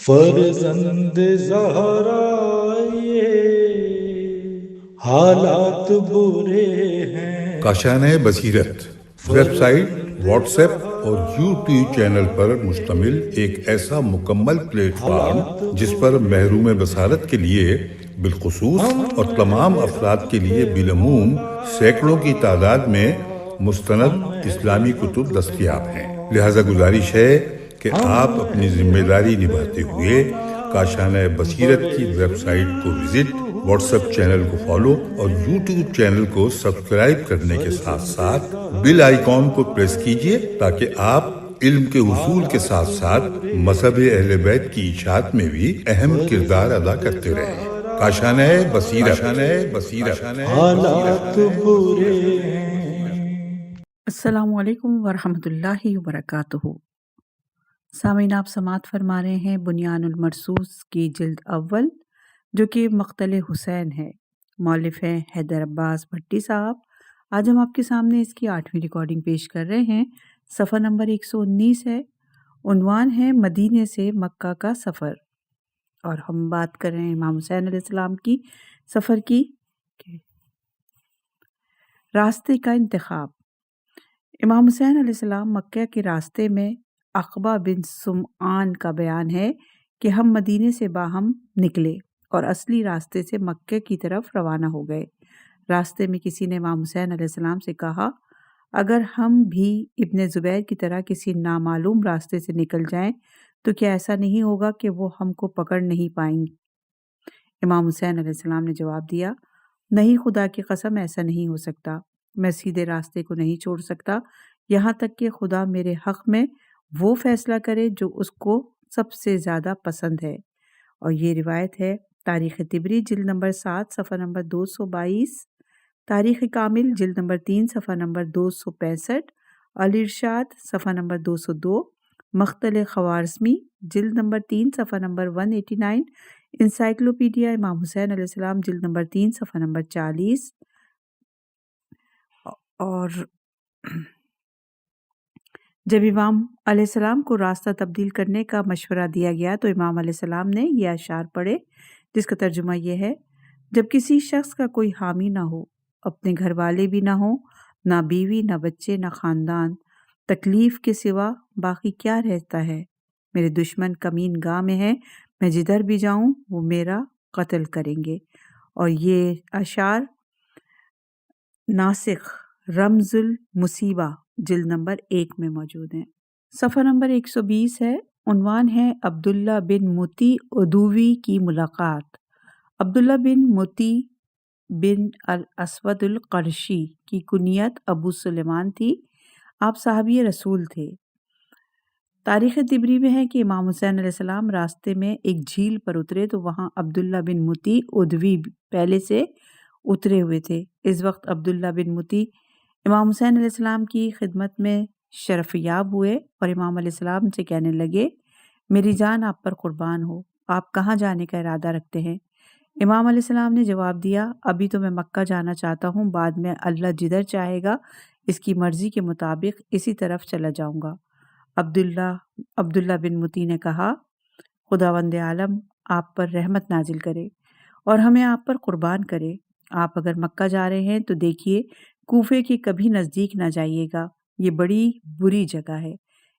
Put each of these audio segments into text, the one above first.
فرزند زہرا یہ حالات برے ہیں۔ کاشانۂ بصیرت ویب سائٹ، واٹس ایپ اور یوٹیوب چینل پر مشتمل ایک ایسا مکمل پلیٹ فارم جس پر محروم بصارت کے لیے بالخصوص اور تمام افراد کے لیے بالعموم سینکڑوں کی تعداد میں مستند اسلامی کتب دستیاب ہیں۔ لہذا گزارش ہے کہ آپ اپنی ذمہ داری نبھاتے ہوئے کاشانۂ بصیرت کی ویب سائٹ کو وزٹ، واٹس ایپ چینل کو فالو اور یوٹیوب چینل کو سبسکرائب کرنے کے ساتھ ساتھ بیل آئیکن کو پریس کیجئے تاکہ آپ علم کے حصول کے ساتھ ساتھ مذہب اہل بیت کی اشاعت میں بھی اہم کردار ادا کرتے رہیں۔ کاشانۂ بصیرت۔ حالات برے ہیں۔ السلام علیکم ورحمۃ اللہ وبرکاتہ۔ سامعین، آپ سماعت فرما رہے ہیں بنیان المرصوص کی جلد اول، جو کہ مقتل حسین ہے۔ مؤلف ہیں حیدر عباس بھٹی صاحب۔ آج ہم آپ کے سامنے اس کی 8ویں ریکارڈنگ پیش کر رہے ہیں۔ صفحہ نمبر 119 ہے۔ عنوان ہے مدینے سے مکہ کا سفر، اور ہم بات کر رہے ہیں امام حسین علیہ السلام کی سفر کی۔ راستے کا انتخاب۔ امام حسین علیہ السلام مکہ کے راستے میں عقبہ بن سمعان کا بیان ہے کہ ہم مدینے سے باہم نکلے اور اصلی راستے سے مکہ کی طرف روانہ ہو گئے۔ راستے میں کسی نے امام حسین علیہ السلام سے کہا، اگر ہم بھی ابن زبیر کی طرح کسی نامعلوم راستے سے نکل جائیں تو کیا ایسا نہیں ہوگا کہ وہ ہم کو پکڑ نہیں پائیں؟ امام حسین علیہ السلام نے جواب دیا، نہیں، خدا کی قسم ایسا نہیں ہو سکتا۔ میں سیدھے راستے کو نہیں چھوڑ سکتا یہاں تک کہ خدا میرے حق میں وہ فیصلہ کرے جو اس کو سب سے زیادہ پسند ہے۔ اور یہ روایت ہے تاریخ طبری جلد نمبر 7 صفحہ نمبر 222، تاریخ کامل جلد نمبر 3 صفحہ نمبر 265، الارشاد صفحہ نمبر 202، مقتل خوارزمی جلد نمبر 3 صفحہ نمبر 189، انسائکلوپیڈیا امام حسین علیہ السلام جلد نمبر 3 صفحہ نمبر 40۔ اور جب امام علیہ السلام کو راستہ تبدیل کرنے کا مشورہ دیا گیا تو امام علیہ السلام نے یہ اشعار پڑھے، جس کا ترجمہ یہ ہے، جب کسی شخص کا کوئی حامی نہ ہو، اپنے گھر والے بھی نہ ہوں، نہ بیوی، نہ بچے، نہ خاندان، تکلیف کے سوا باقی کیا رہتا ہے؟ میرے دشمن کمین گاہ میں ہیں، میں جدھر بھی جاؤں وہ میرا قتل کریں گے۔ اور یہ اشعار ناسخ رمز المصیبہ جلد نمبر 1 میں موجود ہیں۔ صفحہ نمبر 120 ہے۔ عنوان ہے عبداللہ بن متی ادوی کی ملاقات۔ عبداللہ بن متی بن الاسود القرشی کی کنیت ابو سلیمان تھی۔ آپ صحابی رسول تھے۔ تاریخ طبری میں ہے کہ امام حسین علیہ السلام راستے میں ایک جھیل پر اترے تو وہاں عبداللہ بن متی ادوی پہلے سے اترے ہوئے تھے۔ اس وقت عبداللہ بن متی امام حسین علیہ السلام کی خدمت میں شرف یاب ہوئے اور امام علیہ السلام سے کہنے لگے، میری جان آپ پر قربان ہو، آپ کہاں جانے کا ارادہ رکھتے ہیں؟ امام علیہ السلام نے جواب دیا، ابھی تو میں مکہ جانا چاہتا ہوں، بعد میں اللہ جدھر چاہے گا اس کی مرضی کے مطابق اسی طرف چلا جاؤں گا۔ عبداللہ بن متی نے کہا، خداوند عالم آپ پر رحمت نازل کرے اور ہمیں آپ پر قربان کرے۔ آپ اگر مکہ جا رہے ہیں تو دیکھیے کوفے کے کبھی نزدیک نہ جائیے گا، یہ بڑی بری جگہ ہے۔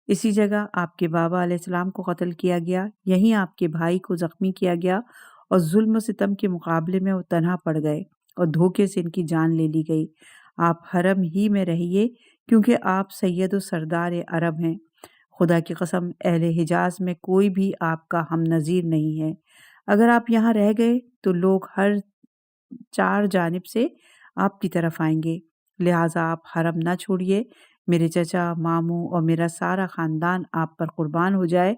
اسی جگہ آپ کے بابا علیہ السلام کو قتل کیا گیا، یہیں آپ کے بھائی کو زخمی کیا گیا اور ظلم و ستم کے مقابلے میں وہ تنہا پڑ گئے اور دھوکے سے ان کی جان لے لی گئی۔ آپ حرم ہی میں رہیے کیونکہ آپ سید و سردار عرب ہیں۔ خدا کی قسم اہل حجاز میں کوئی بھی آپ کا ہم نظیر نہیں ہے۔ اگر آپ یہاں رہ گئے تو لوگ ہر 4 جانب سے آپ کی طرف آئیں گے، لہٰذا آپ حرم نہ چھوڑیے، میرے چچا، ماموں اور میرا سارا خاندان آپ پر قربان ہو جائے۔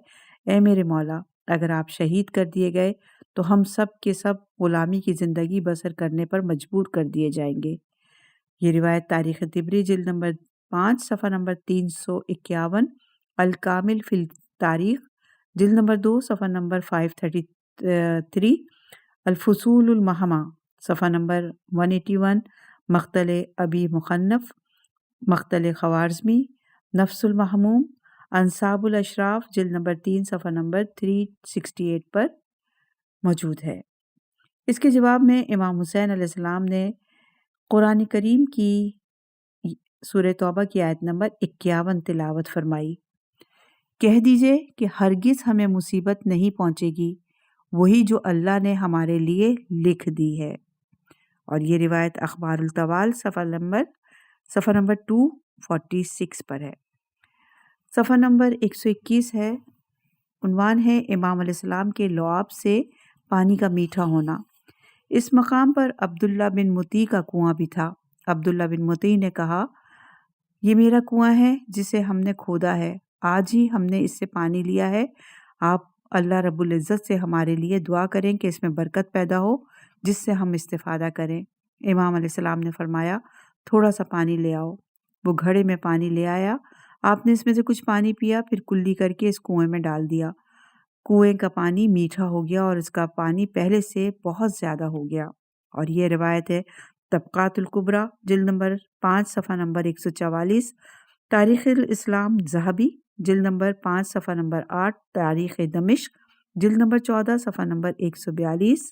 اے میرے مولا، اگر آپ شہید کر دیے گئے تو ہم سب کے سب غلامی کی زندگی بسر کرنے پر مجبور کر دیے جائیں گے۔ یہ روایت تاریخ طبری جلد نمبر 5 صفحہ نمبر 351، الکامل فی التاریخ جلد نمبر 2 صفحہ نمبر 533، الفصول المہمہ صفحہ نمبر 181، مقتل ابی مخنف، مقتل خوارزمی، نفس المحموم، انصاب الاشراف جلد نمبر 3 صفحہ نمبر 368 پر موجود ہے۔ اس کے جواب میں امام حسین علیہ السلام نے قرآن کریم کی سورہ توبہ کی آیت نمبر 51 تلاوت فرمائی۔ کہہ دیجئے کہ ہرگز ہمیں مصیبت نہیں پہنچے گی، وہی جو اللہ نے ہمارے لیے لکھ دی ہے۔ اور یہ روایت اخبار الطوال صفحہ نمبر 246 پر ہے۔ صفحہ نمبر 121 ہے، عنوان ہے امام علیہ السلام کے لعاب سے پانی کا میٹھا ہونا۔ اس مقام پر عبداللہ بن مطیع کا کنواں بھی تھا۔ عبداللہ بن مطیع نے کہا، یہ میرا کنواں ہے جسے ہم نے کھودا ہے، آج ہی ہم نے اس سے پانی لیا ہے۔ آپ اللہ رب العزت سے ہمارے لیے دعا کریں کہ اس میں برکت پیدا ہو جس سے ہم استفادہ کریں۔ امام علیہ السلام نے فرمایا، تھوڑا سا پانی لے آؤ۔ وہ گھڑے میں پانی لے آیا، آپ نے اس میں سے کچھ پانی پیا، پھر کلی کر کے اس کنویں میں ڈال دیا۔ کنویں کا پانی میٹھا ہو گیا اور اس کا پانی پہلے سے بہت زیادہ ہو گیا۔ اور یہ روایت ہے طبقات الکبریٰ جلد نمبر 5 صفحہ نمبر 144، تاریخ الاسلام ذہبی جلد نمبر 5 صفحہ نمبر 8، تاریخ دمشق جلد نمبر 14 صفحہ نمبر 142،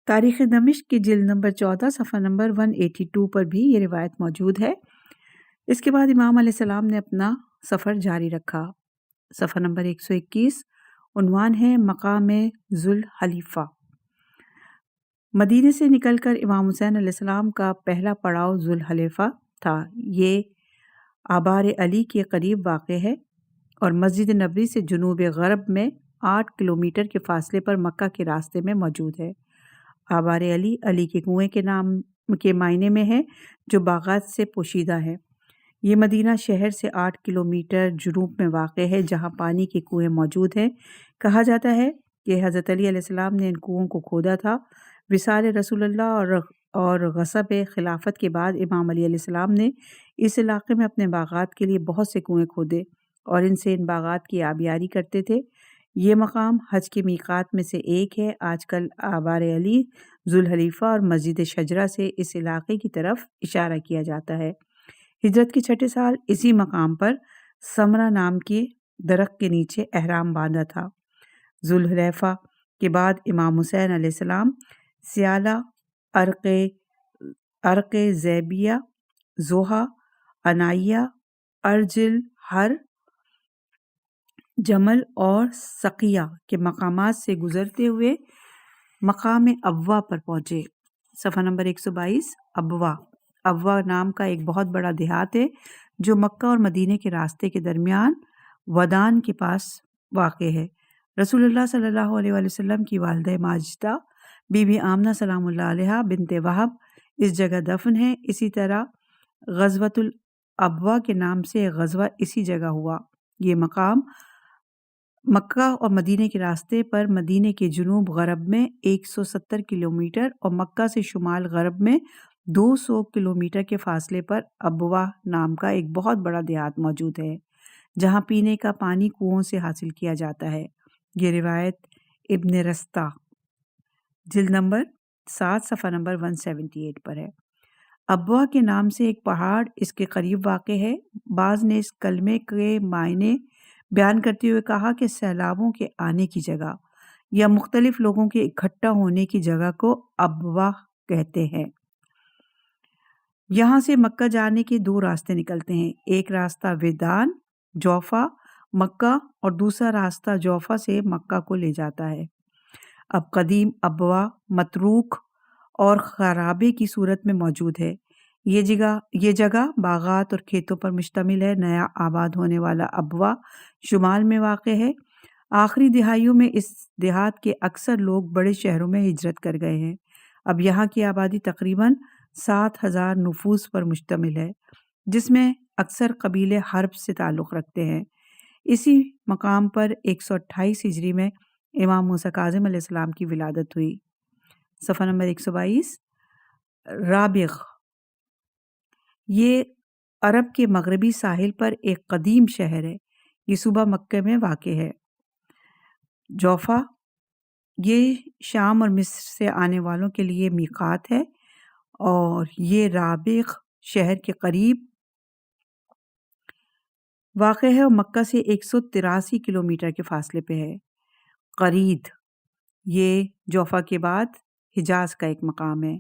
تاریخ دمشق کی جلد نمبر 14 صفحہ نمبر 182 پر بھی یہ روایت موجود ہے۔ اس کے بعد امام علیہ السلام نے اپنا سفر جاری رکھا۔ صفحہ نمبر 121، عنوان ہے مقام ذوالحلیفہ۔ مدینے سے نکل کر امام حسین علیہ السلام کا پہلا پڑاؤ ذوالحلیفہ تھا۔ یہ آبار علی کے قریب واقع ہے اور مسجد نبوی سے جنوب غرب میں 8 کلومیٹر کے فاصلے پر مکہ کے راستے میں موجود ہے۔ آبار علی علی کے کنویں کے نام کے معنی میں ہے جو باغات سے پوشیدہ ہے۔ یہ مدینہ شہر سے 8 کلومیٹر جنوب میں واقع ہے جہاں پانی کے کنویں موجود ہیں۔ کہا جاتا ہے کہ حضرت علی علیہ السلام نے ان کنووں کو کھودا تھا۔ وصال رسول اللہ اور غصب خلافت کے بعد امام علی علیہ السلام نے اس علاقے میں اپنے باغات کے لیے بہت سے کنویں کھودے اور ان سے ان باغات کی آبیاری کرتے تھے۔ یہ مقام حج کے میقات میں سے ایک ہے۔ آج کل آبار علی، ذوالحلیفہ اور مسجد شجرہ سے اس علاقے کی طرف اشارہ کیا جاتا ہے۔ ہجرت کے 6 سال اسی مقام پر سمرہ نام کے درخت کے نیچے احرام باندھا تھا۔ ذوالحلیفہ کے بعد امام حسین علیہ السلام سیالہ، عرق زیبیہ، زوہا، عنائیہ، ارجل، ہر، جمل اور سقیہ کے مقامات سے گزرتے ہوئے مقام ابوا پر پہنچے۔ صفحہ نمبر 122، ابوا نام کا ایک بہت بڑا دیہات ہے جو مکہ اور مدینے کے راستے کے درمیان ودان کے پاس واقع ہے۔ رسول اللہ صلی اللہ علیہ وآلہ وسلم کی والدہ ماجدہ بی بی آمنہ سلام اللہ علیہا بنت وہب اس جگہ دفن ہے۔ اسی طرح غزوۃ الابوا کے نام سے غزوہ اسی جگہ ہوا۔ یہ مقام مکہ اور مدینے کے راستے پر مدینے کے جنوب غرب میں 170 کلومیٹر اور مکہ سے شمال غرب میں 200 کلومیٹر کے فاصلے پر ابوا نام کا ایک بہت بڑا دیہات موجود ہے جہاں پینے کا پانی کنووں سے حاصل کیا جاتا ہے۔ یہ روایت ابن رستہ جلد نمبر 7 صفحہ نمبر 178 پر ہے۔ ابوا کے نام سے ایک پہاڑ اس کے قریب واقع ہے۔ بعض نے اس کلمے کے معنی بیان کرتے ہوئے کہا کہ سیلابوں کے آنے کی جگہ یا مختلف لوگوں کے اکٹھا ہونے کی جگہ کو ابوا کہتے ہیں۔ یہاں سے مکہ جانے کے 2 راستے نکلتے ہیں، ایک راستہ ودان، جوفا، مکہ اور دوسرا راستہ جوفا سے مکہ کو لے جاتا ہے۔ اب قدیم ابوا متروک اور خرابے کی صورت میں موجود ہے۔ یہ جگہ باغات اور کھیتوں پر مشتمل ہے۔ نیا آباد ہونے والا ابوا شمال میں واقع ہے۔ آخری دہائیوں میں اس دیہات کے اکثر لوگ بڑے شہروں میں ہجرت کر گئے ہیں۔ اب یہاں کی آبادی تقریباً 7,000 نفوس پر مشتمل ہے جس میں اکثر قبیلے حرب سے تعلق رکھتے ہیں۔ اسی مقام پر 128 ہجری میں امام موسیٰ کاظم علیہ السلام کی ولادت ہوئی۔ صفحہ نمبر 122، رابغ، یہ عرب کے مغربی ساحل پر ایک قدیم شہر ہے۔ یہ صوبہ مکہ میں واقع ہے۔ جوفا، یہ شام اور مصر سے آنے والوں کے لیے میقات ہے اور یہ رابغ شہر کے قریب واقع ہے اور مکہ سے 183 کلومیٹر کے فاصلے پہ ہے۔ قرید یہ جوفا کے بعد حجاز کا ایک مقام ہے۔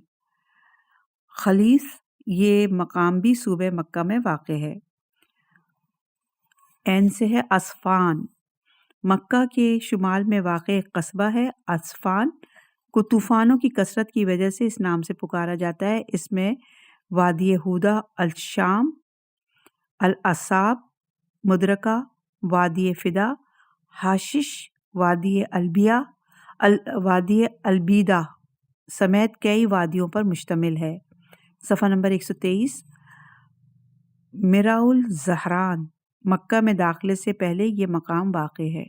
خلیث یہ مقام بھی صوبہ مکہ میں واقع ہے۔ عین سے ہے اصفان، مکہ کے شمال میں واقع ایک قصبہ ہے۔ اصفان کو طوفانوں کی کثرت کی وجہ سے اس نام سے پکارا جاتا ہے۔ اس میں وادی ہودا، الشام، الاصاب، مدرکہ، وادی فدا، حاشش، وادی البیا، وادی البیدہ سمیت کئی وادیوں پر مشتمل ہے۔ صفحہ نمبر 123۔ مراء الزہران، مکہ میں داخلے سے پہلے یہ مقام واقع ہے۔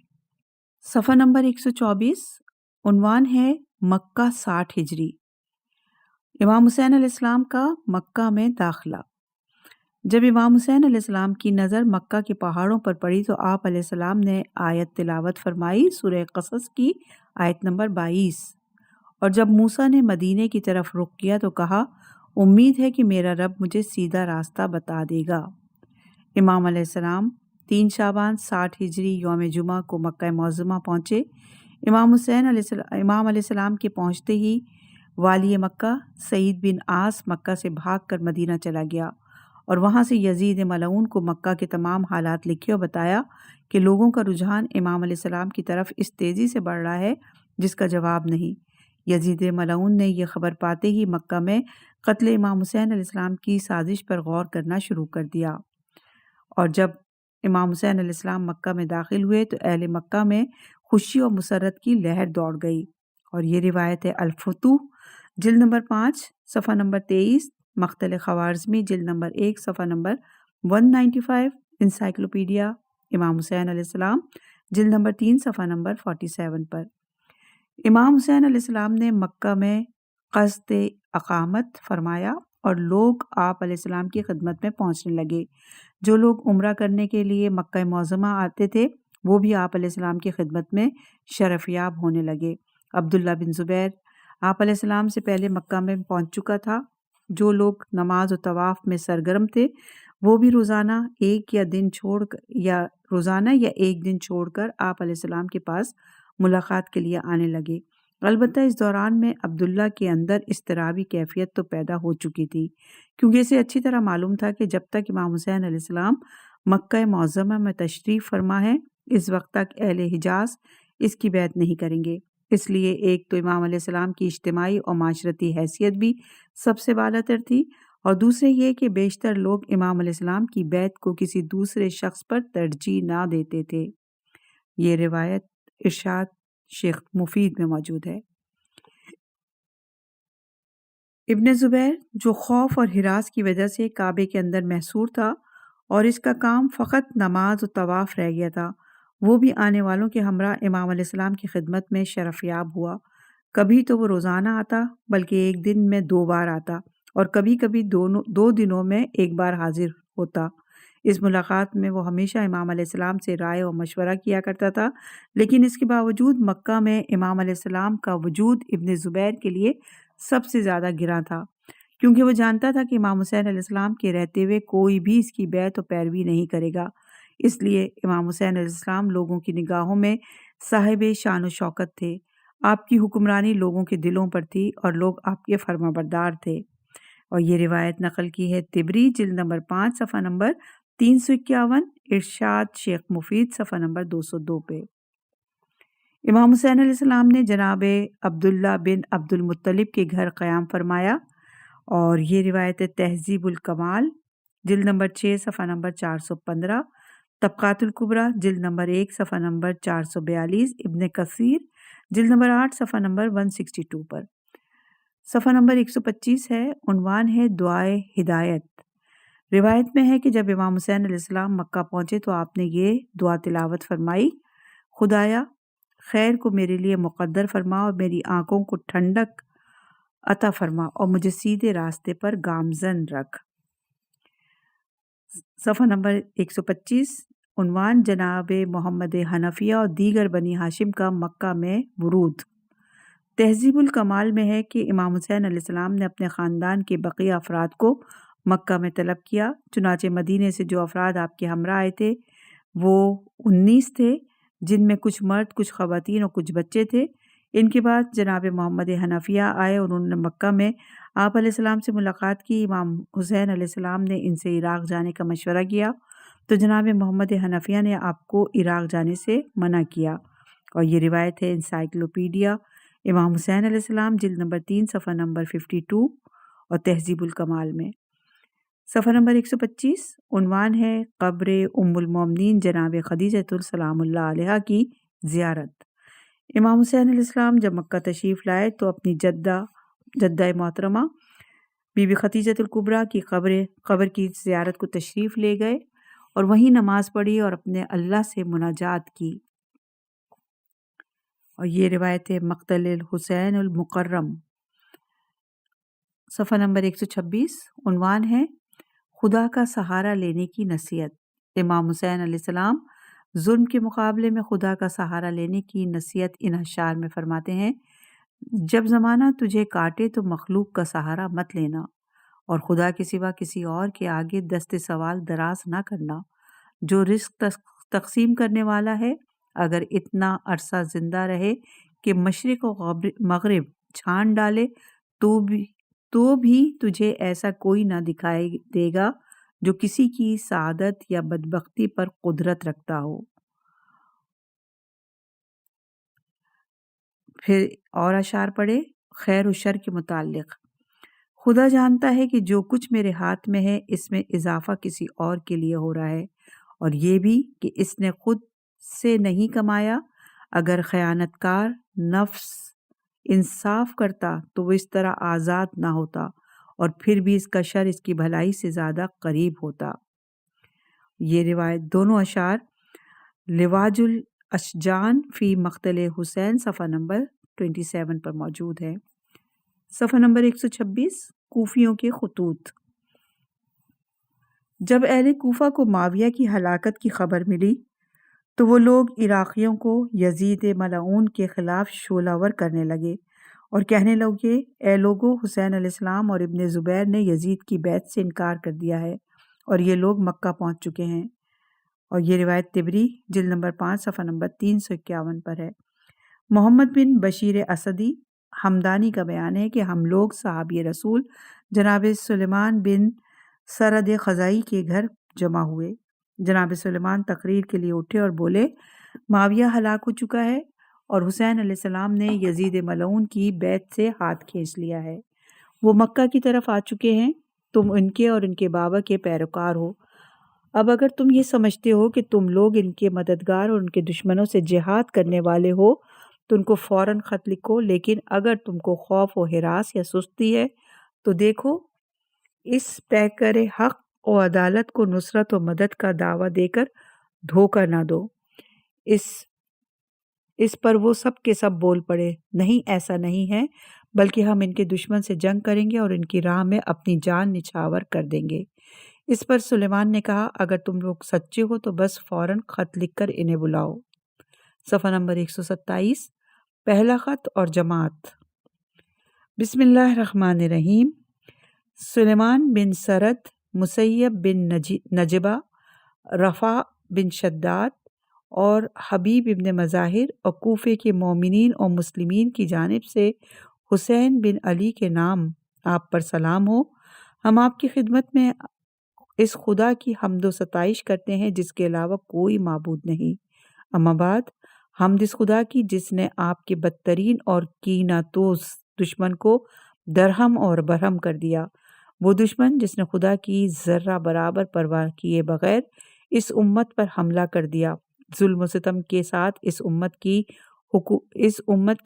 صفحہ نمبر 124، عنوان ہے مکہ 60 ہجری۔ امام حسین علیہ السلام کا مکہ میں داخلہ۔ جب امام حسین علیہ السلام کی نظر مکہ کے پہاڑوں پر پڑی تو آپ علیہ السلام نے آیت تلاوت فرمائی، سورہ قصص کی آیت نمبر 22۔ اور جب موسیٰ نے مدینے کی طرف رخ کیا تو کہا، امید ہے کہ میرا رب مجھے سیدھا راستہ بتا دے گا۔ امام علیہ السلام 3 شعبان 60 ہجری یوم جمعہ کو مکہ معظمہ پہنچے۔ امام علیہ السلام کے پہنچتے ہی والی مکہ سعید بن عاص مکہ سے بھاگ کر مدینہ چلا گیا اور وہاں سے یزید ملعون کو مکہ کے تمام حالات لکھے اور بتایا کہ لوگوں کا رجحان امام علیہ السلام کی طرف اس تیزی سے بڑھ رہا ہے جس کا جواب نہیں۔ یزید ملعون نے یہ خبر پاتے ہی مکہ میں قتل امام حسین علیہ السلام کی سازش پر غور کرنا شروع کر دیا، اور جب امام حسین علیہ السلام مکہ میں داخل ہوئے تو اہل مکہ میں خوشی اور مسرت کی لہر دوڑ گئی۔ اور یہ روایت ہے الفتوح جلد نمبر 5 صفحہ نمبر 23، مقتل خوارزمی جلد نمبر 1 صفحہ نمبر 195، انسائکلوپیڈیا امام حسین علیہ السلام جلد نمبر 3 صفحہ نمبر 47 پر۔ امام حسین علیہ السلام نے مکہ میں قصد اقامت فرمایا اور لوگ آپ علیہ السلام کی خدمت میں پہنچنے لگے۔ جو لوگ عمرہ کرنے کے لیے مکہ معظمہ آتے تھے وہ بھی آپ علیہ السلام کی خدمت میں شرف یاب ہونے لگے۔ عبداللہ بن زبیر آپ علیہ السلام سے پہلے مکہ میں پہنچ چکا تھا۔ جو لوگ نماز و طواف میں سرگرم تھے وہ بھی روزانہ یا ایک دن چھوڑ کر آپ علیہ السلام کے پاس ملاقات کے لیے آنے لگے۔ البتہ اس دوران میں عبداللہ کے اندر اضطرابی کیفیت تو پیدا ہو چکی تھی، کیونکہ اسے اچھی طرح معلوم تھا کہ جب تک امام حسین علیہ السلام مکہ معظمہ میں تشریف فرما ہے اس وقت تک اہل حجاز اس کی بیعت نہیں کریں گے۔ اس لیے ایک تو امام علیہ السلام کی اجتماعی اور معاشرتی حیثیت بھی سب سے بالاتر تھی، اور دوسرے یہ کہ بیشتر لوگ امام علیہ السلام کی بیعت کو کسی دوسرے شخص پر ترجیح نہ دیتے تھے۔ یہ روایت ارشاد شیخ مفید میں موجود ہے۔ ابن زبیر جو خوف اور ہراس کی وجہ سے کعبے کے اندر محصور تھا اور اس کا کام فقط نماز و طواف رہ گیا تھا، وہ بھی آنے والوں کے ہمراہ امام علیہ السلام کی خدمت میں شرف یاب ہوا۔ کبھی تو وہ روزانہ آتا، بلکہ ایک دن میں 2 بار آتا، اور کبھی کبھی 2 دنوں میں 1 بار حاضر ہوتا۔ اس ملاقات میں وہ ہمیشہ امام علیہ السلام سے رائے و مشورہ کیا کرتا تھا، لیکن اس کے باوجود مکہ میں امام علیہ السلام کا وجود ابن زبیر کے لیے سب سے زیادہ گراں تھا، کیونکہ وہ جانتا تھا کہ امام حسین علیہ السلام کے رہتے ہوئے کوئی بھی اس کی بیعت و پیروی نہیں کرے گا۔ اس لیے امام حسین علیہ السلام لوگوں کی نگاہوں میں صاحب شان و شوکت تھے۔ آپ کی حکمرانی لوگوں کے دلوں پر تھی اور لوگ آپ کے فرما بردار تھے۔ اور یہ روایت نقل کی ہے طبری جلد نمبر 5 صفحہ نمبر 351، ارشاد شیخ مفید صفحہ نمبر 202 پہ۔ امام حسین علیہ السلام نے جناب عبداللہ بن عبد المطلب کے گھر قیام فرمایا، اور یہ روایت تہذیب الکمال جلد نمبر 6 صفحہ نمبر 415، طبقات الکبریٰ جلد نمبر 1 صفحہ نمبر 442، ابن کثیر جلد نمبر 8 صفحہ نمبر 162 پر۔ صفحہ نمبر 125 ہے، عنوان ہے دعائے ہدایت۔ روایت میں ہے کہ جب امام حسین علیہ السلام مکہ پہنچے تو آپ نے یہ دعا تلاوت فرمائی، خدایا خیر کو میرے لیے مقدر فرما اور میری آنکھوں کو ٹھنڈک عطا فرما اور مجھے سیدھے راستے پر گامزن رکھ۔ صفحہ نمبر 125، عنوان جناب محمد حنفیہ اور دیگر بنی ہاشم کا مکہ میں ورود۔ تہذیب الکمال میں ہے کہ امام حسین علیہ السلام نے اپنے خاندان کے بقیہ افراد کو مکہ میں طلب کیا، چنانچہ مدینے سے جو افراد آپ کے ہمراہ آئے تھے وہ 19 تھے، جن میں کچھ مرد، کچھ خواتین اور کچھ بچے تھے۔ ان کے بعد جناب محمد حنفیہ آئے اور انہوں نے مکہ میں آپ علیہ السلام سے ملاقات کی۔ امام حسین علیہ السلام نے ان سے عراق جانے کا مشورہ کیا تو جناب محمد حنفیہ نے آپ کو عراق جانے سے منع کیا، اور یہ روایت ہے انسائکلوپیڈیا امام حسین علیہ السلام جلد نمبر 3 صفحہ نمبر 52 اور تہذیب الکمال میں۔ صفحہ نمبر 125 عنوان ہے قبر ام المومنین جناب خدیجہ السلام اللہ علیہا کی زیارت۔ امام حسین علیہ السلام جب مکہ تشریف لائے تو اپنی جدہ محترمہ بی بی خدیجہ الکبریٰ کی قبر کی زیارت کو تشریف لے گئے اور وہیں نماز پڑھی اور اپنے اللہ سے مناجات کی، اور یہ روایت ہے مقتل الحسین المکرم۔ صفحہ نمبر 126 عنوان ہے خدا کا سہارا لینے کی نصیحت۔ امام حسین علیہ السلام ظلم کے مقابلے میں خدا کا سہارا لینے کی نصیحت ان اشعار میں فرماتے ہیں: جب زمانہ تجھے کاٹے تو مخلوق کا سہارا مت لینا، اور خدا کے سوا کسی اور کے آگے دست سوال دراز نہ کرنا۔ جو رزق تقسیم کرنے والا ہے، اگر اتنا عرصہ زندہ رہے کہ مشرق و مغرب چھان ڈالے تو بھی تجھے ایسا کوئی نہ دکھائی دے گا جو کسی کی سعادت یا بدبختی پر قدرت رکھتا ہو۔ پھر اور اشعار پڑھے خیر و شر کے متعلق: خدا جانتا ہے کہ جو کچھ میرے ہاتھ میں ہے اس میں اضافہ کسی اور کے لیے ہو رہا ہے، اور یہ بھی کہ اس نے خود سے نہیں کمایا۔ اگر خیانت کار نفس انصاف کرتا تو وہ اس طرح آزاد نہ ہوتا، اور پھر بھی اس کا شر اس کی بھلائی سے زیادہ قریب ہوتا۔ یہ روایت دونوں اشعار لواج الاشجان فی مقتل حسین صفحہ نمبر 27 پر موجود ہے۔ صفحہ نمبر 126 کوفیوں کے خطوط: جب اہل کوفہ کو معاویہ کی ہلاکت کی خبر ملی تو وہ لوگ عراقیوں کو یزید ملعون کے خلاف شعلہ ور کرنے لگے اور کہنے لگے: اے لوگو، حسین علیہ السلام اور ابن زبیر نے یزید کی بیعت سے انکار کر دیا ہے اور یہ لوگ مکہ پہنچ چکے ہیں۔ اور یہ روایت طبری جلد نمبر 5 صفحہ نمبر 351 پر ہے۔ محمد بن بشیر اسدی ہمدانی کا بیان ہے کہ ہم لوگ صحابی رسول جناب سلیمان بن سرد خزائی کے گھر جمع ہوئے۔ جناب سلیمان تقریر کے لیے اٹھے اور بولے: معاویہ ہلاک ہو چکا ہے اور حسین علیہ السلام نے یزید ملعون کی بیعت سے ہاتھ کھینچ لیا ہے۔ وہ مکہ کی طرف آ چکے ہیں، تم ان کے اور ان کے بابا کے پیروکار ہو۔ اب اگر تم یہ سمجھتے ہو کہ تم لوگ ان کے مددگار اور ان کے دشمنوں سے جہاد کرنے والے ہو تو ان کو فوراً خط لکھو، لیکن اگر تم کو خوف و ہراس یا سستی ہے تو دیکھو اس پیکر حق و عدالت کو نصرت و مدد کا دعویٰ دے کر دھوکہ نہ دو۔ اس پر وہ سب کے سب بول پڑے: نہیں، ایسا نہیں ہے، بلکہ ہم ان کے دشمن سے جنگ کریں گے اور ان کی راہ میں اپنی جان نچھاور کر دیں گے۔ اس پر سلیمان نے کہا: اگر تم لوگ سچے ہو تو بس فوراً خط لکھ کر انہیں بلاؤ۔ صفحہ نمبر 127 پہلا خط اور جماعت: بسم اللہ الرحمن الرحیم۔ سلیمان بن سرد، مسیب بن نجبہ، رفع بن شداد اور حبیب ابن مظاہر اور کوفے کے مومنین اور مسلمین کی جانب سے حسین بن علی کے نام آپ پر سلام ہو۔ ہم آپ کی خدمت میں اس خدا کی حمد و ستائش کرتے ہیں جس کے علاوہ کوئی معبود نہیں۔ اما بعد، حمد اس خدا کی جس نے آپ کے بدترین اور کینہ توز دشمن کو درہم اور برہم کر دیا۔ وہ دشمن جس نے خدا کی ذرہ برابر پرواہ کیے بغیر اس امت پر حملہ کر دیا، ظلم و ستم کے ساتھ اس امت کی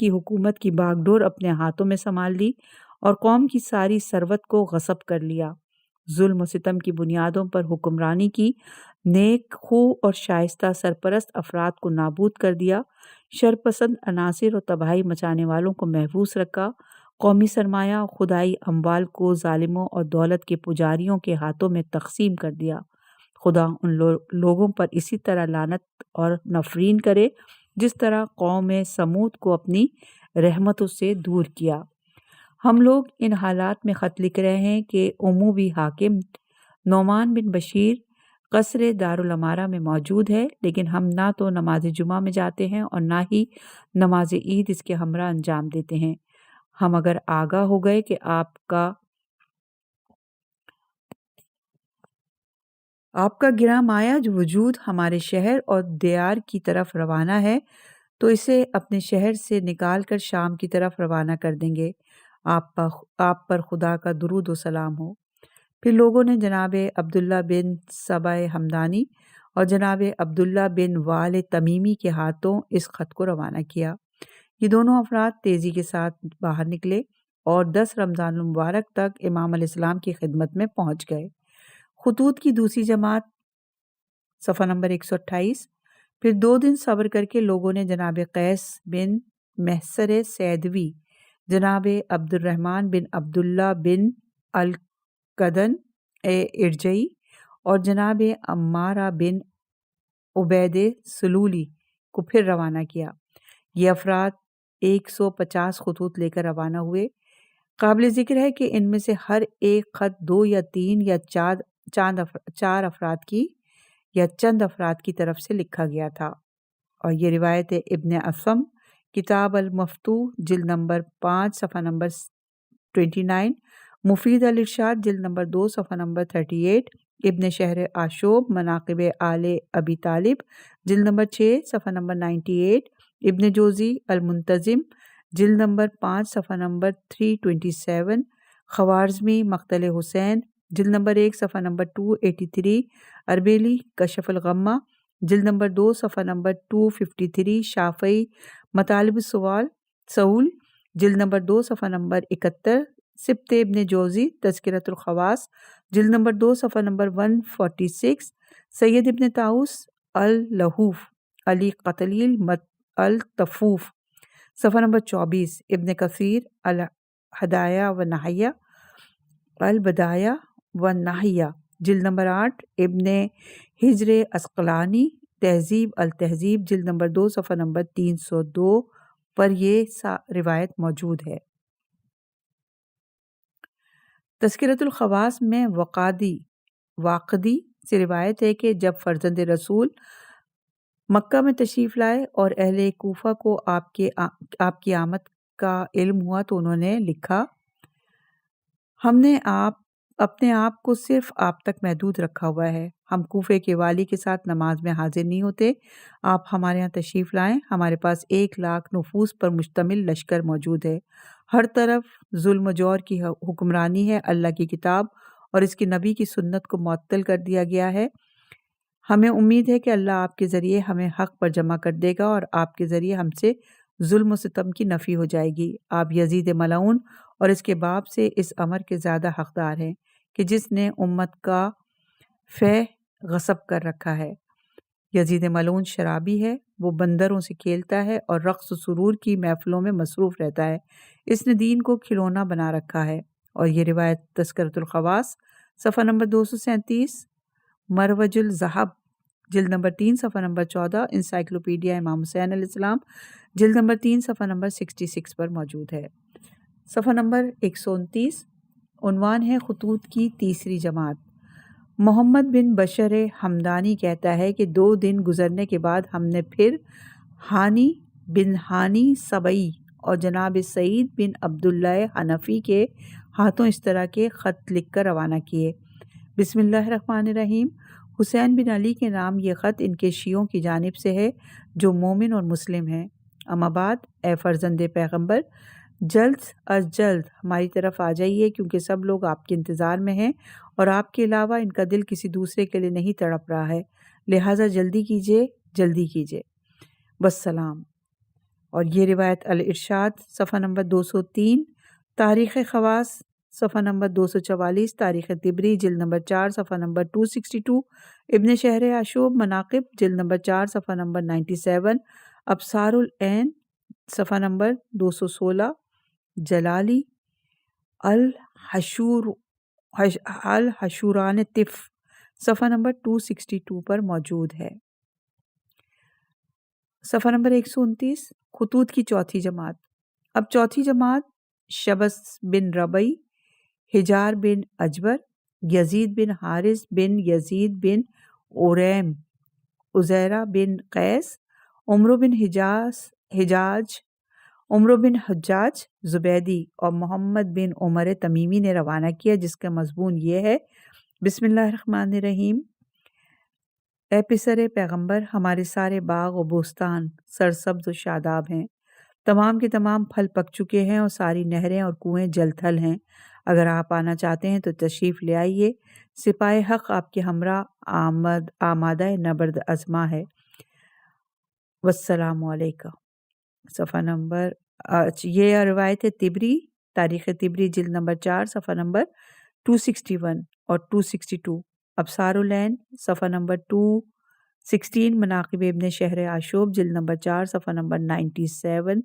حکومت کی باغ ڈور اپنے ہاتھوں میں سنبھال لی اور قوم کی ساری ثروت کو غصب کر لیا، ظلم و ستم کی بنیادوں پر حکمرانی کی، نیک خو اور شائستہ سرپرست افراد کو نابود کر دیا، شرپسند عناصر اور تباہی مچانے والوں کو محفوظ رکھا، قومی سرمایہ اور خدائی اموال کو ظالموں اور دولت کے پجاریوں کے ہاتھوں میں تقسیم کر دیا۔ خدا ان لوگوں پر اسی طرح لعنت اور نفرین کرے جس طرح قوم سمود کو اپنی رحمتوں سے دور کیا۔ ہم لوگ ان حالات میں خط لکھ رہے ہیں کہ اموی حاکم نعمان بن بشیر قصر دارالامارہ میں موجود ہے، لیکن ہم نہ تو نماز جمعہ میں جاتے ہیں اور نہ ہی نماز عید اس کے ہمراہ انجام دیتے ہیں۔ ہم اگر آگاہ ہو گئے کہ آپ کا گراں مایا جو وجود ہمارے شہر اور دیار کی طرف روانہ ہے، تو اسے اپنے شہر سے نکال کر شام کی طرف روانہ کر دیں گے۔ آپ پر خدا کا درود و سلام ہو۔ پھر لوگوں نے جناب عبداللہ بن سبا ہمدانی اور جناب عبداللہ بن وال تمیمی کے ہاتھوں اس خط کو روانہ کیا۔ یہ دونوں افراد تیزی کے ساتھ باہر نکلے اور 10 رمضان المبارک تک امام علیہ السلام کی خدمت میں پہنچ گئے۔ خطوط کی دوسری جماعت صفحہ نمبر 128۔ پھر 2 دن صبر کر کے لوگوں نے جناب قیس بن محسر سیدوی، جناب عبد الرحمن بن عبداللہ بن القدن ارجعی اور جناب عمارہ بن عبید سلولی کو پھر روانہ کیا۔ یہ افراد 150 خطوط لے کر روانہ ہوئے۔ قابل ذکر ہے کہ ان میں سے ہر ایک خط 2 یا 3 یا 4 افراد کی یا چند افراد کی طرف سے لکھا گیا تھا، اور یہ روایت ابن اسم کتاب المفتوح جلد نمبر 5 صفحہ نمبر 29، مفید الارشاد جلد نمبر 2 صفحہ نمبر 38، ابن شہر آشوب مناقب آل ابی طالب جلد نمبر 6 صفحہ نمبر 98، ابن جوزی المنتظم جلد نمبر 5 صفحہ نمبر 327، خوارزمی مقتل حسین جلد نمبر 1 صفحہ نمبر 283، اربیلی کشف الغمہ جلد نمبر 2 صفحہ نمبر 253، شافعی مطالب سول جلد نمبر 2 صفحہ نمبر 71، سبت ابن جوزی تذکرۃ الخواص جلد نمبر 2 صفحہ نمبر 146، سید ابن طاؤس اللہوف علی قتلیل الطفوف صفحہ نمبر 24، ابن کثیر البدایہ و نحیہ جلد نمبر 8، ابن حجر اسقلانی تہذیب التہذیب جلد نمبر 2 صفحہ نمبر 302 پر یہ روایت موجود ہے۔ تذکرۃ الخواص میں واقدی سے روایت ہے کہ جب فرزند رسول مکہ میں تشریف لائے اور اہل کوفہ کو آپ کی آمد کا علم ہوا تو انہوں نے لکھا، ہم نے اپنے آپ کو صرف آپ تک محدود رکھا ہوا ہے، ہم کوفے کے والی کے ساتھ نماز میں حاضر نہیں ہوتے، آپ ہمارے یہاں تشریف لائیں، ہمارے پاس 1,00,000 نفوس پر مشتمل لشکر موجود ہے، ہر طرف ظلم و جور کی حکمرانی ہے، اللہ کی کتاب اور اس کے نبی کی سنت کو معطل کر دیا گیا ہے، ہمیں امید ہے کہ اللہ آپ کے ذریعے ہمیں حق پر جمع کر دے گا اور آپ کے ذریعے ہم سے ظلم و ستم کی نفی ہو جائے گی۔ آپ یزید ملعون اور اس کے باپ سے اس امر کے زیادہ حقدار ہیں کہ جس نے امت کا فہ غصب کر رکھا ہے۔ یزید ملعون شرابی ہے، وہ بندروں سے کھیلتا ہے اور رقص و سرور کی محفلوں میں مصروف رہتا ہے، اس نے دین کو کھلونا بنا رکھا ہے۔ اور یہ روایت تذکرۃ الخواص صفحہ نمبر 237، مروج الذہب جلد نمبر 3 صفحہ نمبر 14، انسائکلوپیڈیا امام حسین علیہ السلام جلد نمبر 3 صفحہ نمبر 66 پر موجود ہے۔ صفحہ نمبر 129، عنوان ہے خطوط کی تیسری جماعت۔ محمد بن بشر ہمدانی کہتا ہے کہ 2 دن گزرنے کے بعد ہم نے پھر ہانی بن ہانی سبئی اور جناب سعید بن عبداللہ حنفی کے ہاتھوں اس طرح کے خط لکھ کر روانہ کیے، بسم اللہ الرحمن الرحیم، حسین بن علی کے نام یہ خط ان کے شیعوں کی جانب سے ہے جو مومن اور مسلم ہیں۔ اما بعد، اے فرزند پیغمبر، جلد از جلد ہماری طرف آ جائیے کیونکہ سب لوگ آپ کے انتظار میں ہیں اور آپ کے علاوہ ان کا دل کسی دوسرے کے لیے نہیں تڑپ رہا ہے، لہٰذا جلدی کیجیے، والسلام۔ اور یہ روایت الارشاد صفحہ نمبر 203، تاریخ خواص صفحہ نمبر 244، تاریخ طبری جلد نمبر 4 صفحہ نمبر 262، ابن شہر آشوب مناقب جلد نمبر 4 صفحہ نمبر 97، ابصار العین صفحہ نمبر 216، جلالی الحشوران طف صفحہ نمبر 262 پر موجود ہے۔ صفحہ نمبر 129، خطوط کی چوتھی جماعت۔ اب چوتھی جماعت شبس بن ربعی، حجار بن اجبر، یزید بن حارث بن یزید بن اوریم، عزیرہ بن قیس، عمرو بن حجاج زبیدی اور محمد بن عمر تمیمی نے روانہ کیا، جس کا مضمون یہ ہے: بسم اللہ الرحمن الرحیم۔ اے پسر پیغمبر، ہمارے سارے باغ و بوستان سرسبز و شاداب ہیں، تمام کے تمام پھل پک چکے ہیں اور ساری نہریں اور کنویں جل تھل ہیں۔ اگر آپ آنا چاہتے ہیں تو تشریف لے آئیے، سپاہ حق آپ کے ہمراہ آمادہ نبرد ازما ہے۔ والسلام علیکم۔ صفحہ نمبر یہ روایت تبری، تاریخ تبری جلد نمبر 4 صفحہ نمبر 261 اور 262، ابصار العین صفحہ نمبر 216، مناقب ابن شہر عاشوب جلد نمبر 4 صفحہ نمبر 97،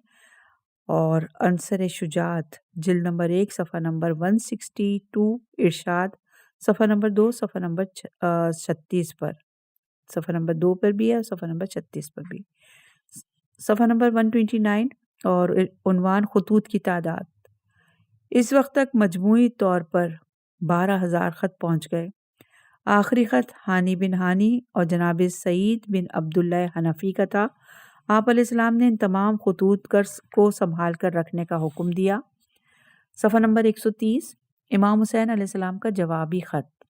اور عنصر شجاعت جلد نمبر 1 صفحہ نمبر 162، ارشاد صفحہ نمبر 2 صفحہ نمبر 36 پر، صفحہ نمبر 2 پر بھی ہے، صفحہ نمبر 36 پر بھی، صفحہ نمبر 129، اور عنوان خطوط کی تعداد۔ اس وقت تک مجموعی طور پر 12,000 خط پہنچ گئے۔ آخری خط ہانی بن ہانی اور جناب سعید بن عبداللہ حنفی کا تھا۔ آپ علیہ السلام نے ان تمام خطوط کو سنبھال کر رکھنے کا حکم دیا۔ صفحہ نمبر 130، امام حسین علیہ السلام کا جوابی خط۔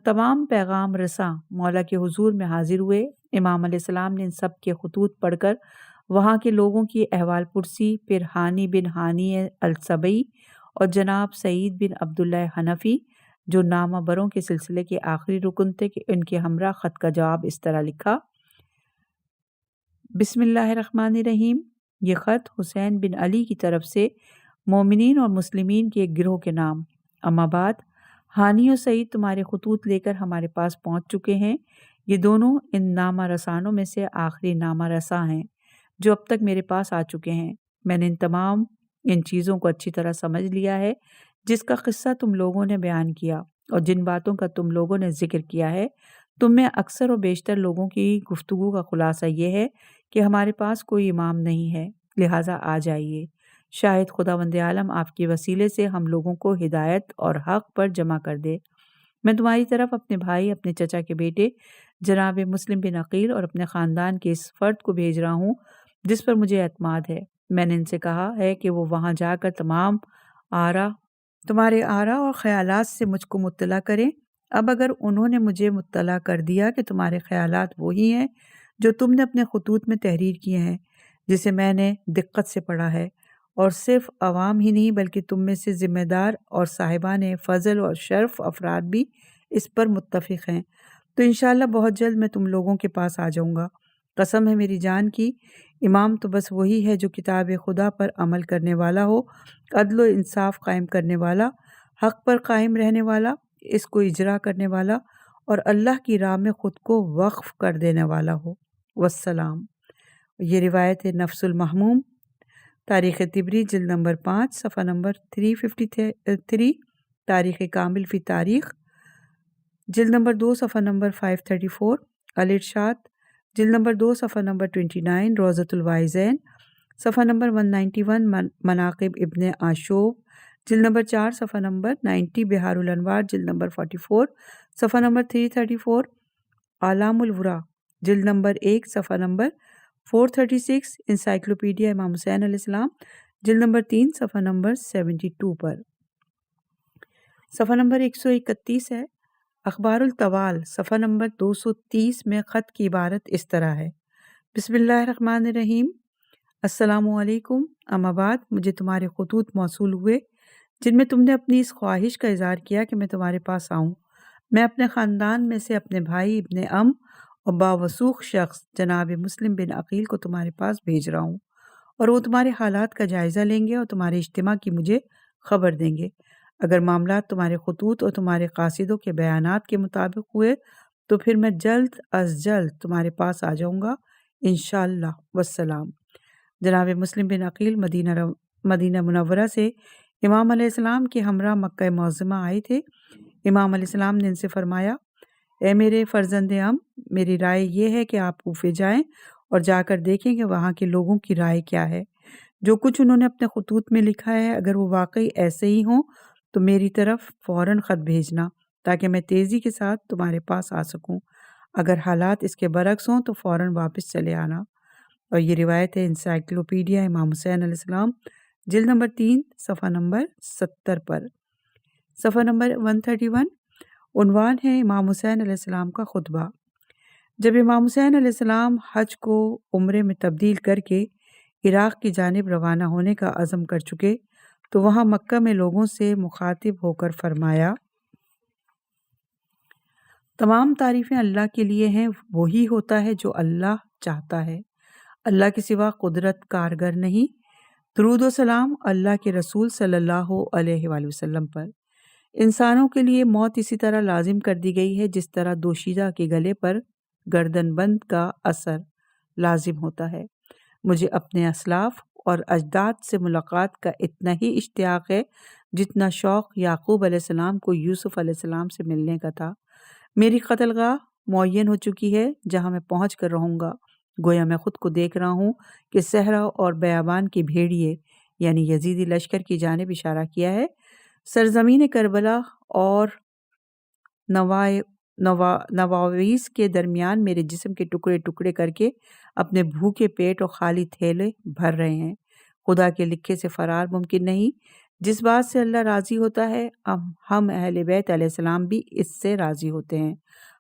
تمام پیغام رساں مولا کے حضور میں حاضر ہوئے۔ امام علیہ السلام نے ان سب کے خطوط پڑھ کر وہاں کے لوگوں کی احوال پرسی، پھر ہانی بن ہانی السبئی اور جناب سعید بن عبداللہ حنفی، جو نامہ بروں کے سلسلے کے آخری رکن تھے، کہ ان کے ہمراہ خط کا جواب اس طرح لکھا: بسم اللہ الرحمن الرحیم۔ یہ خط حسین بن علی کی طرف سے مومنین اور مسلمین کے ایک گروہ کے نام۔ اما بعد، ہانی اور سعید تمہارے خطوط لے کر ہمارے پاس پہنچ چکے ہیں۔ یہ دونوں ان نامہ رسانوں میں سے آخری نامہ رساں ہیں جو اب تک میرے پاس آ چکے ہیں۔ میں نے ان چیزوں کو اچھی طرح سمجھ لیا ہے جس کا قصہ تم لوگوں نے بیان کیا اور جن باتوں کا تم لوگوں نے ذکر کیا ہے۔ تم میں اکثر و بیشتر لوگوں کی گفتگو کا خلاصہ یہ ہے کہ ہمارے پاس کوئی امام نہیں ہے، لہٰذا آ جائیے۔ شاید خداوند عالم آپ کے وسیلے سے ہم لوگوں کو ہدایت اور حق پر جمع کر دے۔ میں تمہاری طرف اپنے بھائی، اپنے چچا کے بیٹے جناب مسلم بن عقیل اور اپنے خاندان کے اس فرد کو بھیج رہا ہوں جس پر مجھے اعتماد ہے۔ میں نے ان سے کہا ہے کہ وہ وہاں جا کر تمہارے آرا اور خیالات سے مجھ کو مطلع کریں۔ اب اگر انہوں نے مجھے مطلع کر دیا کہ تمہارے خیالات وہی ہیں جو تم نے اپنے خطوط میں تحریر کیے ہیں، جسے میں نے دقت سے پڑھا ہے، اور صرف عوام ہی نہیں بلکہ تم میں سے ذمہ دار اور صاحبان فضل اور شرف افراد بھی اس پر متفق ہیں، تو انشاءاللہ بہت جلد میں تم لوگوں کے پاس آ جاؤں گا۔ قسم ہے میری جان کی، امام تو بس وہی ہے جو کتاب خدا پر عمل کرنے والا ہو، عدل و انصاف قائم کرنے والا، حق پر قائم رہنے والا، اس کو اجرا کرنے والا، اور اللہ کی راہ میں خود کو وقف کر دینے والا ہو۔ والسلام۔ یہ روایت نفس المحموم، تاریخ تبری جلد نمبر 5 صفحہ نمبر 353، تاریخ کامل فی تاریخ جلد نمبر 2 صفحہ نمبر 534، الارشاد جلد نمبر 2 صفحہ نمبر 29، روضۃ الواعظین صفحہ نمبر 191، مناقب ابن عاشوب جلد نمبر 4 صفحہ نمبر 90، بہار الانوار جلد نمبر 44 صفحہ نمبر 334، اعلام الورا جلد نمبر 1 صفحہ نمبر 436، انسائکلوپیڈیا امام حسین علیہ السلام جلد نمبر 3 صفحہ نمبر 72 پر۔ صفحہ نمبر 131 ہے اخبار الطوال، صفحہ نمبر 230 میں خط کی عبارت اس طرح ہے: بسم اللہ الرحمن الرحیم، السلام علیکم۔ اما بعد، مجھے تمہارے خطوط موصول ہوئے جن میں تم نے اپنی اس خواہش کا اظہار کیا کہ میں تمہارے پاس آؤں۔ میں اپنے خاندان میں سے اپنے بھائی ابن ام اور باوثوق شخص جناب مسلم بن عقیل کو تمہارے پاس بھیج رہا ہوں، اور وہ تمہارے حالات کا جائزہ لیں گے اور تمہارے اجتماع کی مجھے خبر دیں گے۔ اگر معاملات تمہارے خطوط اور تمہارے قاصدوں کے بیانات کے مطابق ہوئے تو پھر میں جلد از جلد تمہارے پاس آ جاؤں گا انشاءاللہ۔ والسلام۔ جناب مسلم بن عقیل مدینہ منورہ سے امام علیہ السلام کے ہمراہ مکہ معظمہ آئے تھے۔ امام علیہ السلام نے ان سے فرمایا: اے میرے فرزند ام، میری رائے یہ ہے کہ آپ کوفے جائیں اور جا کر دیکھیں کہ وہاں کے لوگوں کی رائے کیا ہے۔ جو کچھ انہوں نے اپنے خطوط میں لکھا ہے اگر وہ واقعی ایسے ہی ہوں تو میری طرف فوراً خط بھیجنا، تاکہ میں تیزی کے ساتھ تمہارے پاس آ سکوں۔ اگر حالات اس کے برعکس ہوں تو فوراً واپس چلے آنا۔ اور یہ روایت ہے انسائکلوپیڈیا امام حسین علیہ السلام جلد نمبر 3 صفحہ نمبر 70 پر۔ صفحہ نمبر 131 عنوان ہے امام حسین علیہ السلام کا خطبہ۔ جب امام حسین علیہ السلام حج کو عمرے میں تبدیل کر کے عراق کی جانب روانہ ہونے کا عزم کر چکے تو وہاں مکہ میں لوگوں سے مخاطب ہو کر فرمایا، تمام تعریفیں اللہ کے لیے ہیں، وہی ہوتا ہے جو اللہ چاہتا ہے، اللہ کے سوا قدرت کارگر نہیں۔ درود و سلام اللہ کے رسول صلی اللہ علیہ وآلہ وسلم پر۔ انسانوں کے لیے موت اسی طرح لازم کر دی گئی ہے جس طرح دوشیزہ کے گلے پر گردن بند کا اثر لازم ہوتا ہے۔ مجھے اپنے اسلاف اور اجداد سے ملاقات کا اتنا ہی اشتیاق ہے جتنا شوق یعقوب علیہ السلام کو یوسف علیہ السلام سے ملنے کا تھا۔ میری قتل گاہ معین ہو چکی ہے جہاں میں پہنچ کر رہوں گا۔ گویا میں خود کو دیکھ رہا ہوں کہ صحرا اور بیابان کے بھیڑیے یعنی یزیدی لشکر کی جانب اشارہ کیا ہے۔ سرزمین کربلا اور نواویس کے درمیان میرے جسم کے ٹکڑے ٹکڑے کر کے اپنے بھوکے پیٹ اور خالی تھیلے بھر رہے ہیں۔ خدا کے لکھے سے فرار ممکن نہیں۔ جس بات سے اللہ راضی ہوتا ہے ہم اہل بیت علیہ السلام بھی اس سے راضی ہوتے ہیں۔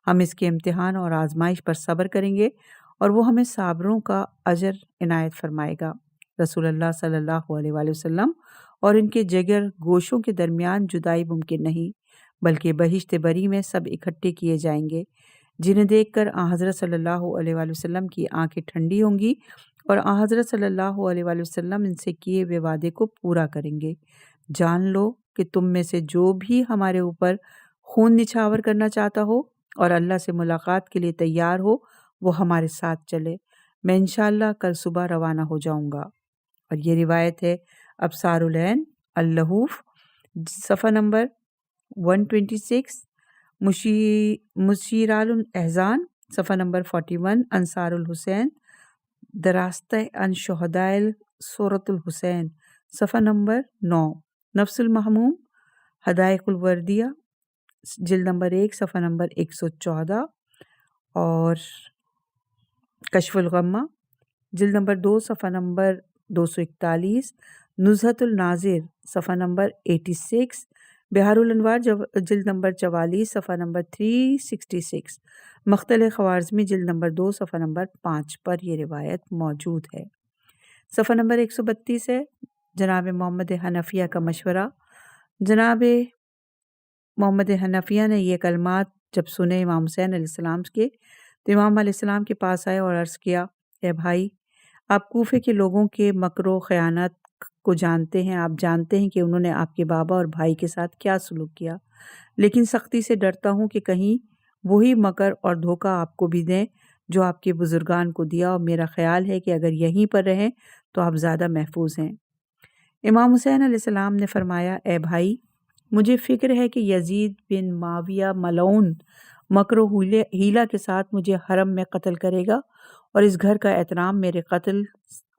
ہم اس کے امتحان اور آزمائش پر صبر کریں گے اور وہ ہمیں صابروں کا اجر عنایت فرمائے گا۔ رسول اللہ صلی اللہ علیہ وآلہ وسلم اور ان کے جگر گوشوں کے درمیان جدائی ممکن نہیں، بلکہ بہشت بری میں سب اکٹھے کیے جائیں گے، جنہیں دیکھ کر آن حضرت صلی اللہ علیہ وآلہ وسلم کی آنکھیں ٹھنڈی ہوں گی اور آن حضرت صلی اللہ علیہ وآلہ وسلم ان سے کیے ہوئے وعدے کو پورا کریں گے۔ جان لو کہ تم میں سے جو بھی ہمارے اوپر خون نچھاور کرنا چاہتا ہو اور اللہ سے ملاقات کے لیے تیار ہو وہ ہمارے ساتھ چلے۔ میں انشاءاللہ کل صبح روانہ ہو جاؤں گا۔ اور یہ روایت ہے ابصار العین اللہوف صفحہ نمبر 126، مشیرال الاحزان صفحہ نمبر 41، انصار الحسین دراستہ ان شہدائے سورۃ الحسین صفحہ نمبر 9، نفس المحموم حدائق الوردیہ جلد نمبر 1 صفحہ نمبر 114، اور کشف الغمہ جلد نمبر 2 صفحہ نمبر 241، نزہۃ الناظر صفحہ نمبر 86، بہار الانوار جلد نمبر 44 صفحہ نمبر 366، مختل خوارزمی جلد نمبر 2 صفحہ نمبر 5 پر یہ روایت موجود ہے۔ صفحہ نمبر 132 ہے جناب محمد حنفیہ کا مشورہ۔ جناب محمد حنفیہ نے یہ کلمات جب سنے امام حسین علیہ السلام کے تو امام علیہ السلام کے پاس آئے اور عرض کیا، اے بھائی، آپ کوفے کے لوگوں کے مکر و خیانت کو جانتے ہیں، آپ جانتے ہیں کہ انہوں نے آپ کے بابا اور بھائی کے ساتھ کیا سلوک کیا، لیکن سختی سے ڈرتا ہوں کہ کہیں وہی مکر اور دھوکہ آپ کو بھی دیں جو آپ کے بزرگان کو دیا، اور میرا خیال ہے کہ اگر یہیں پر رہیں تو آپ زیادہ محفوظ ہیں۔ امام حسین علیہ السلام نے فرمایا، اے بھائی، مجھے فکر ہے کہ یزید بن معاویہ ملعون مکر و حیلہ کے ساتھ مجھے حرم میں قتل کرے گا اور اس گھر کا احترام میرے قتل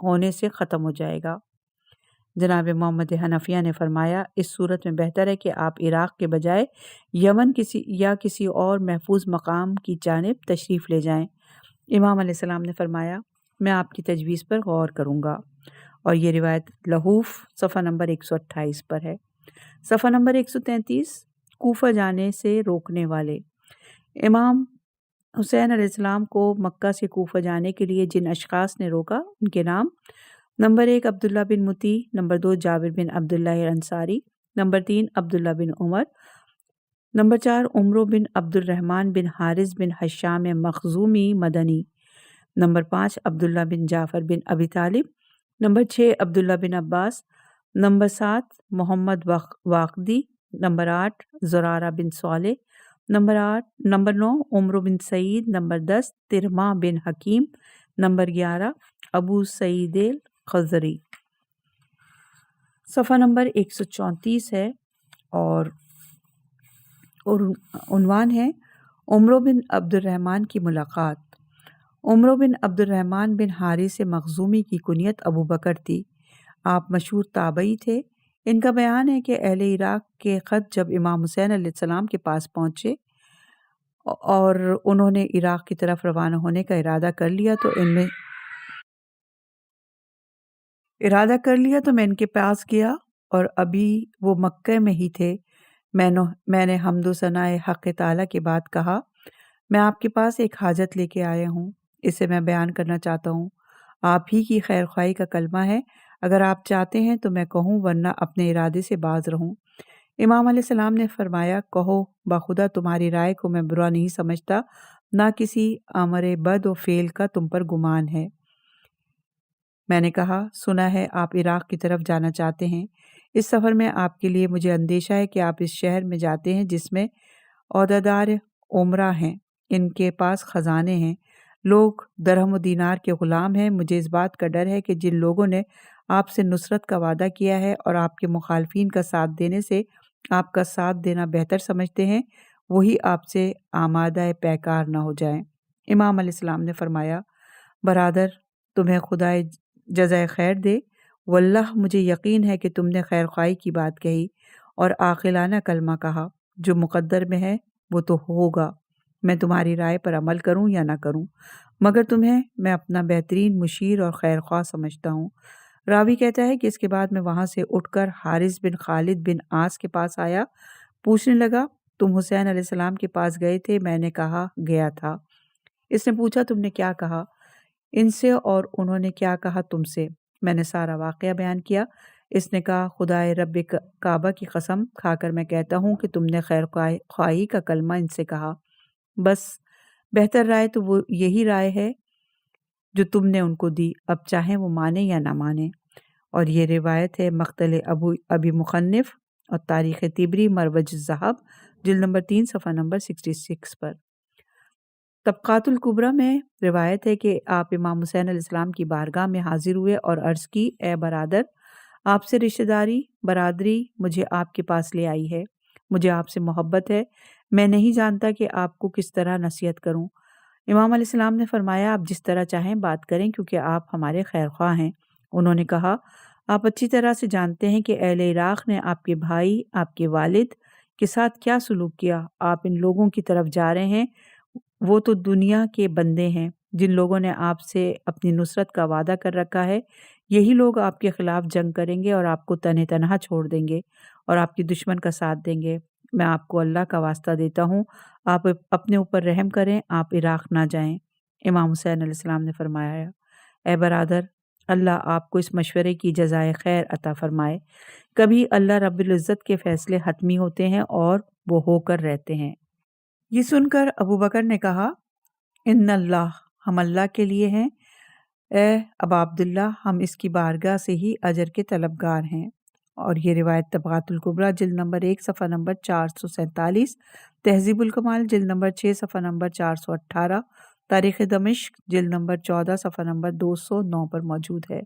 ہونے سے ختم ہو جائے گا۔ جناب محمد حنفیہ نے فرمایا، اس صورت میں بہتر ہے کہ آپ عراق کے بجائے یمن کسی اور محفوظ مقام کی جانب تشریف لے جائیں۔ امام علیہ السلام نے فرمایا، میں آپ کی تجویز پر غور کروں گا۔ اور یہ روایت لہوف صفحہ نمبر 128 پر ہے۔ صفحہ نمبر 133، کوفہ جانے سے روکنے والے۔ امام حسین علیہ السلام کو مکہ سے کوفہ جانے کے لیے جن اشخاص نے روکا ان کے نام: نمبر 1 عبداللہ بن مطیع، نمبر 2 جابر بن عبداللہ انصاری، نمبر 3 عبداللہ بن عمر، نمبر 4 عمرو بن عبد الرحمن بن حارث بن حشام مخزومی مدنی، نمبر 5 عبداللہ بن جعفر بن ابی طالب، نمبر 6 عبداللہ بن عباس، نمبر 7 محمد واقدی، نمبر 8 زرارہ بن صالح، نمبر 9 عمرو بن سعید، نمبر 10 ترمہ بن حکیم، نمبر 11 ابو سعید الخضری۔ صفحہ نمبر 134 ہے اور عنوان ہے عمرو بن عبد الرحمن کی ملاقات۔ عمرو بن عبد الرحمن بن حارث مخزومی کی کنیت ابو بکر تھی۔ آپ مشہور تابعی تھے۔ ان کا بیان ہے کہ اہل عراق کے خط جب امام حسین علیہ السلام کے پاس پہنچے اور انہوں نے عراق کی طرف روانہ ہونے کا ارادہ کر لیا تو میں ان کے پاس گیا، اور ابھی وہ مکہ میں ہی تھے۔ میں نے حمد و ثناء حق تعالیٰ کے بعد کہا، میں آپ کے پاس ایک حاجت لے کے آیا ہوں، اسے میں بیان کرنا چاہتا ہوں۔ آپ ہی کی خیر خواہی کا کلمہ ہے، اگر آپ چاہتے ہیں تو میں کہوں، ورنہ اپنے ارادے سے باز رہوں۔ امام علیہ السلام نے فرمایا، کہو، بخدا تمہاری رائے کو میں برا نہیں سمجھتا، نہ کسی امر بد و فعل کا تم پر گمان ہے۔ میں نے کہا، سنا ہے آپ عراق کی طرف جانا چاہتے ہیں۔ اس سفر میں آپ کے لیے مجھے اندیشہ ہے کہ آپ اس شہر میں جاتے ہیں جس میں عہدیدار عمرہ ہیں، ان کے پاس خزانے ہیں، لوگ درہم و دینار کے غلام ہیں۔ مجھے اس بات کا ڈر ہے کہ جن لوگوں نے آپ سے نصرت کا وعدہ کیا ہے اور آپ کے مخالفین کا ساتھ دینے سے آپ کا ساتھ دینا بہتر سمجھتے ہیں، وہی آپ سے آمادہ پیکار نہ ہو جائیں۔ امام علیہ السلام نے فرمایا، برادر، تمہیں خدا جزائے خیر دے، واللہ مجھے یقین ہے کہ تم نے خیر خواہی کی بات کہی اور عاقلانہ کلمہ کہا، جو مقدر میں ہے وہ تو ہوگا، میں تمہاری رائے پر عمل کروں یا نہ کروں، مگر تمہیں میں اپنا بہترین مشیر اور خیر خواہ سمجھتا ہوں۔ راوی کہتا ہے کہ اس کے بعد میں وہاں سے اٹھ کر حارث بن خالد بن عاص کے پاس آیا، پوچھنے لگا، تم حسین علیہ السلام کے پاس گئے تھے؟ میں نے کہا، گیا تھا۔ اس نے پوچھا، تم نے کیا کہا ان سے اور انہوں نے کیا کہا تم سے؟ میں نے سارا واقعہ بیان کیا۔ اس نے کہا، خدائے رب کعبہ کی قسم کھا کر میں کہتا ہوں کہ تم نے خیر خواہی کا کلمہ ان سے کہا، بس بہتر رائے تو وہ یہی رائے ہے جو تم نے ان کو دی، اب چاہیں وہ مانے یا نہ مانے۔ اور یہ روایت ہے مقتل ابی مخنف اور تاریخ طبری مروج الذہب جلد نمبر 3 صفحہ نمبر 66 پر۔ طبقات الکبریٰ میں روایت ہے کہ آپ امام حسین علیہ السلام کی بارگاہ میں حاضر ہوئے اور عرض کی، اے برادر، آپ سے رشتہ داری برادری مجھے آپ کے پاس لے آئی ہے، مجھے آپ سے محبت ہے، میں نہیں جانتا کہ آپ کو کس طرح نصیحت کروں۔ امام علیہ السلام نے فرمایا، آپ جس طرح چاہیں بات کریں، کیونکہ آپ ہمارے خیر خواہ ہیں۔ انہوں نے کہا، آپ اچھی طرح سے جانتے ہیں کہ اہل عراق نے آپ کے بھائی، آپ کے والد کے ساتھ کیا سلوک کیا۔ آپ ان لوگوں کی طرف جا رہے ہیں، وہ تو دنیا کے بندے ہیں جن لوگوں نے آپ سے اپنی نصرت کا وعدہ کر رکھا ہے، یہی لوگ آپ کے خلاف جنگ کریں گے اور آپ کو تنہا چھوڑ دیں گے اور آپ کی دشمن کا ساتھ دیں گے۔ میں آپ کو اللہ کا واسطہ دیتا ہوں، آپ اپنے اوپر رحم کریں، آپ عراق نہ جائیں۔ امام حسین علیہ السلام نے فرمایا، اے برادر، اللہ آپ کو اس مشورے کی جزائے خیر عطا فرمائے۔ کبھی اللہ رب العزت کے فیصلے حتمی ہوتے ہیں اور وہ ہو کر رہتے ہیں۔ یہ سن کر ابو بکر نے کہا، ان اللہ، ہم اللہ کے لیے ہیں، اے ابا عبداللہ، ہم اس کی بارگاہ سے ہی اجر کے طلبگار ہیں۔ اور یہ روایت طبقات الکبریٰ جلد نمبر 1 صفحہ نمبر 447، تہذیب الکمال جلد نمبر 6 صفحہ نمبر 418، تاریخ دمشق جلد نمبر 14 صفحہ نمبر 209 پر موجود ہے۔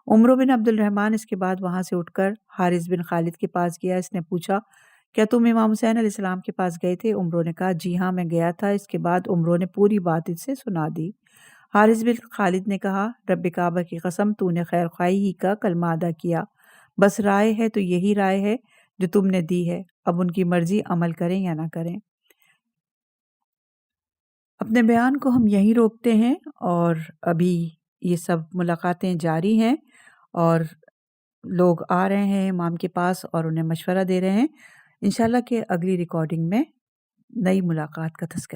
عمرو بن عبد الرحمن اس کے بعد وہاں سے اٹھ کر حارث بن خالد کے پاس گیا۔ اس نے پوچھا، کیا تم امام حسین علیہ السلام کے پاس گئے تھے؟ عمرو نے کہا، جی ہاں، میں گیا تھا۔ اس کے بعد عمرو نے پوری بات اس سے سنا دی۔ حارث بن خالد نے کہا، رب کعبہ کی قسم، تو نے خیر خواہی ہی کا کلمہ ادا کیا، بس رائے ہے تو یہی رائے ہے جو تم نے دی ہے، اب ان کی مرضی عمل کریں یا نہ کریں۔ اپنے بیان کو ہم یہیں روکتے ہیں، اور ابھی یہ سب ملاقاتیں جاری ہیں اور لوگ آ رہے ہیں امام کے پاس اور انہیں مشورہ دے رہے ہیں۔ انشاءاللہ کہ اگلی ریکارڈنگ میں نئی ملاقات کا تذکرہ